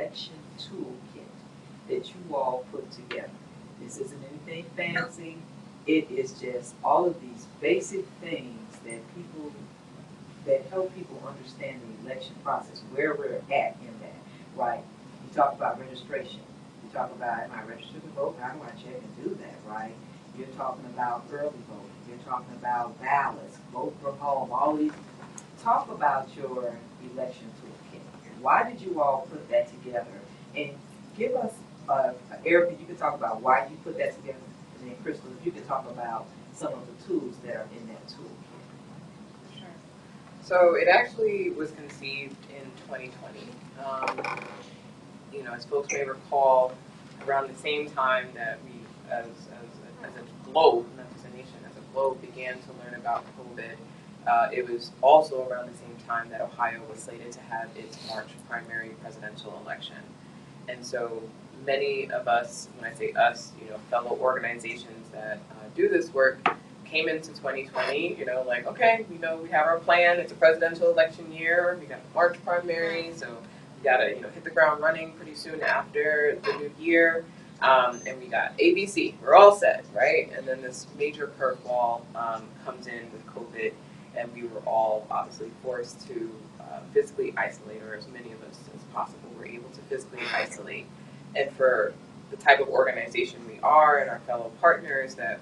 election toolkit that you all put together. This isn't anything fancy. It is just all of these basic things that help people understand the election process, where we're at in that, right? You talk about registration. You talk about, am I registered to vote? How do I check and do that, right? You're talking about early voting. You're talking about ballots, vote from home, all these. Talk about your election toolkit. Why did you all put that together? And give us, Erica, you can talk about why you put that together. And then Crystal, if you can talk about some of the tools that are in that toolkit. Sure. So it actually was conceived in 2020. As folks may recall, around the same time that we, as a globe, not just a nation, as a globe, began to learn about COVID, it was also around the same time that Ohio was slated to have its March primary presidential election. And so many of us, when I say us, fellow organizations that do this work, came into 2020, like, okay, we have our plan. It's a presidential election year. We got the March primary, so we got to, hit the ground running pretty soon after the new year. And we got ABC. We're all set, right? And then this major curveball comes in with COVID, and we were all obviously forced to physically isolate, or as many of us as possible were able to physically isolate. And for the type of organization we are and our fellow partners, that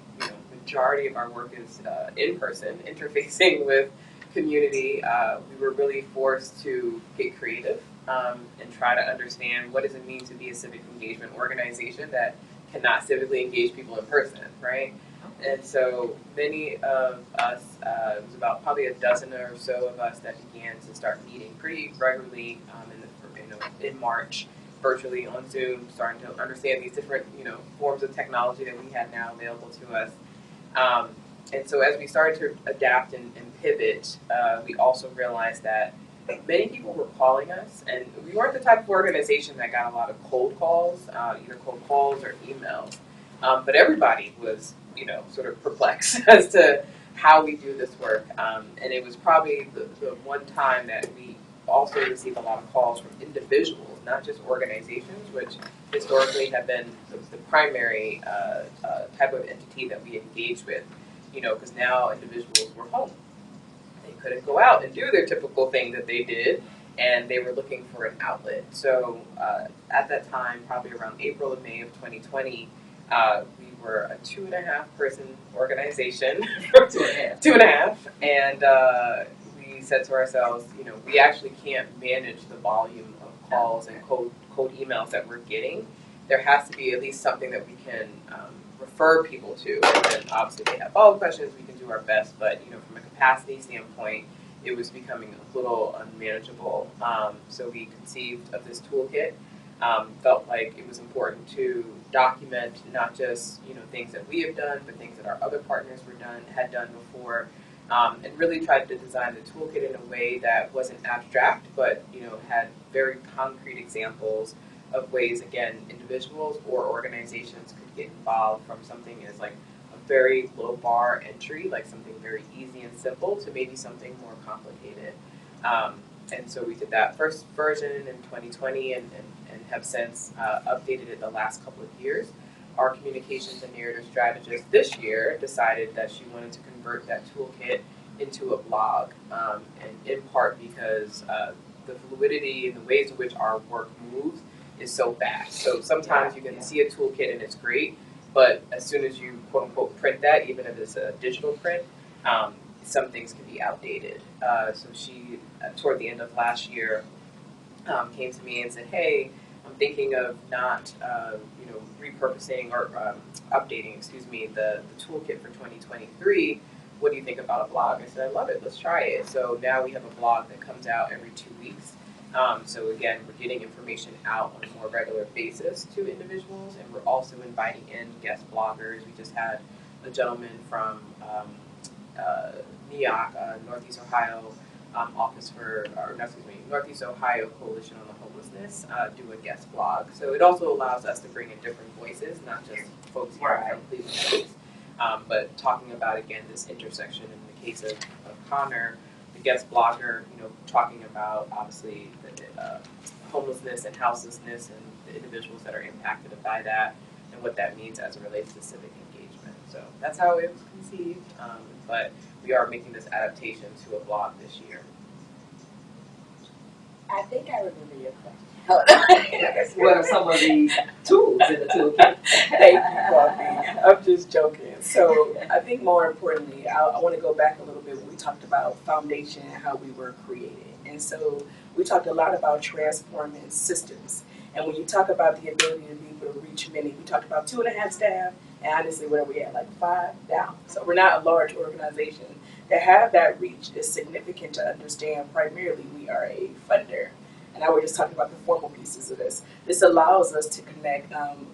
majority of our work is in person, interfacing with community, we were really forced to get creative and try to understand what does it mean to be a civic engagement organization that cannot civically engage people in person, right? And so many of us, it was about probably a dozen or so of us that began to start meeting pretty regularly in March, virtually on Zoom, starting to understand these different forms of technology that we had now available to us. And so as we started to adapt and pivot, we also realized that many people were calling us, and we weren't the type of organization that got a lot of cold calls, either cold calls or emails. But everybody was, sort of perplexed as to how we do this work. And it was probably the one time that we also received a lot of calls from individuals, not just organizations, which historically have been the primary type of entity that we engage with, because now individuals were home. They couldn't go out and do their typical thing that they did, and they were looking for an outlet. So at that time, probably around April and May of 2020, we were a 2.5 person organization. 2.5. 2.5. And we said to ourselves, we actually can't manage the volume of calls and cold emails that we're getting. There has to be at least something that we can refer people to. And then obviously if they have follow-up questions, we can do our best. But, from a capacity standpoint, it was becoming a little unmanageable. So we conceived of this toolkit. Felt like it was important to document not just things that we have done, but things that our other partners had done before, and really tried to design the toolkit in a way that wasn't abstract, but had very concrete examples of ways, again, individuals or organizations could get involved, from something as like a very low bar entry, like something very easy and simple, to maybe something more complicated. And so we did that first version in 2020 and have since updated it the last couple of years. Our communications and narrative strategist this year decided that she wanted to convert that toolkit into a blog, and in part because the fluidity and the ways in which our work moves is so fast. So sometimes you can see a toolkit and it's great, but as soon as you quote unquote print that, even if it's a digital print, some things can be outdated. So she, toward the end of last year, came to me and said, hey, I'm thinking of not, repurposing or updating, the toolkit for 2023. What do you think about a blog? I said, I love it. Let's try it. So now we have a blog that comes out every 2 weeks. So again, we're getting information out on a more regular basis to individuals, and we're also inviting in guest bloggers. We just had a gentleman from NEOC, Northeast Ohio Northeast Ohio Coalition on the Homelessness, do a guest blog. So it also allows us to bring in different voices, not just folks here from Cleveland Heights, but talking about, again, this intersection. In the case of Connor, the guest blogger, talking about obviously the homelessness and houselessness and the individuals that are impacted by that and what that means as it relates to civic engagement. So that's how it was conceived, but we are making this adaptation to a blog this year. I think I remember your question. What are some of the tools in the toolkit? Thank you, Coffee. I'm just joking. So I think more importantly, I want to go back a little bit when we talked about foundation and how we were created. And so we talked a lot about transforming systems. And when you talk about the ability to be able to reach many, we talked about 2.5 staff, and honestly, where are we at? Like 5 down. So we're not a large organization. To have that reach is significant to understand. Primarily, we are a funder. And now we're just talking about the formal pieces of this. This allows us to connect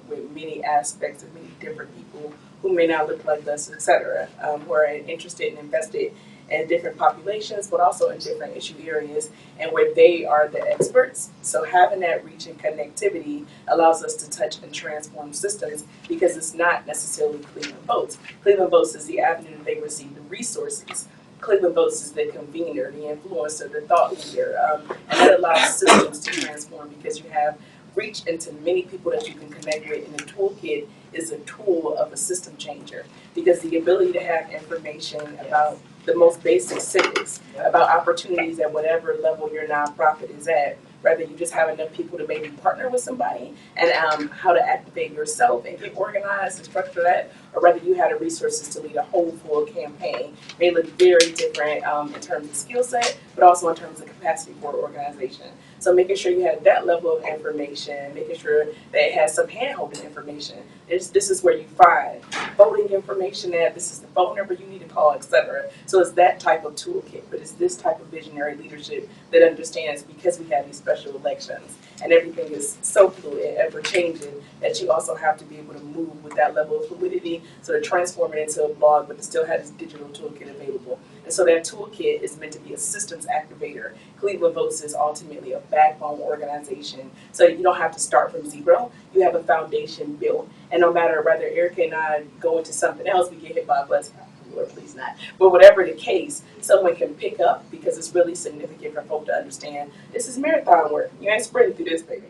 with many aspects of many different people who may not look like us, et cetera, who are interested and invested in different populations, but also in different issue areas and where they are the experts. So having that reach and connectivity allows us to touch and transform systems because it's not necessarily Cleveland Votes. Cleveland Votes is the avenue that they receive the resources. Cleveland Votes is the convener, the influencer, the thought leader, and that allows systems to transform because you have reach into many people that you can connect with, and the toolkit is a tool of a system changer because the ability to have information about the most basic civics, about opportunities at whatever level your nonprofit is at, whether you just have enough people to maybe partner with somebody and how to activate yourself and get organized and structure that, or whether you had the resources to lead a whole full campaign may look very different in terms of skill set, but also in terms of capacity for an organization. So making sure you have that level of information, making sure that it has some hand-holding information. This is where you find voting information at, this is the phone number you need to call, etc. So it's that type of toolkit, but it's this type of visionary leadership that understands because we have these special elections and everything is so fluid and ever changing that you also have to be able to move with that level of fluidity, so to transform it into a blog, but to still have this digital toolkit available. And so that toolkit is meant to be a systems activator. Cleveland Votes is ultimately a backbone organization. So you don't have to start from zero. You have a foundation built. And no matter whether Erica and I go into something else, we get hit by a bus, Lord, please not. But whatever the case, someone can pick up because it's really significant for folk to understand this is marathon work. You ain't sprinting through this, baby.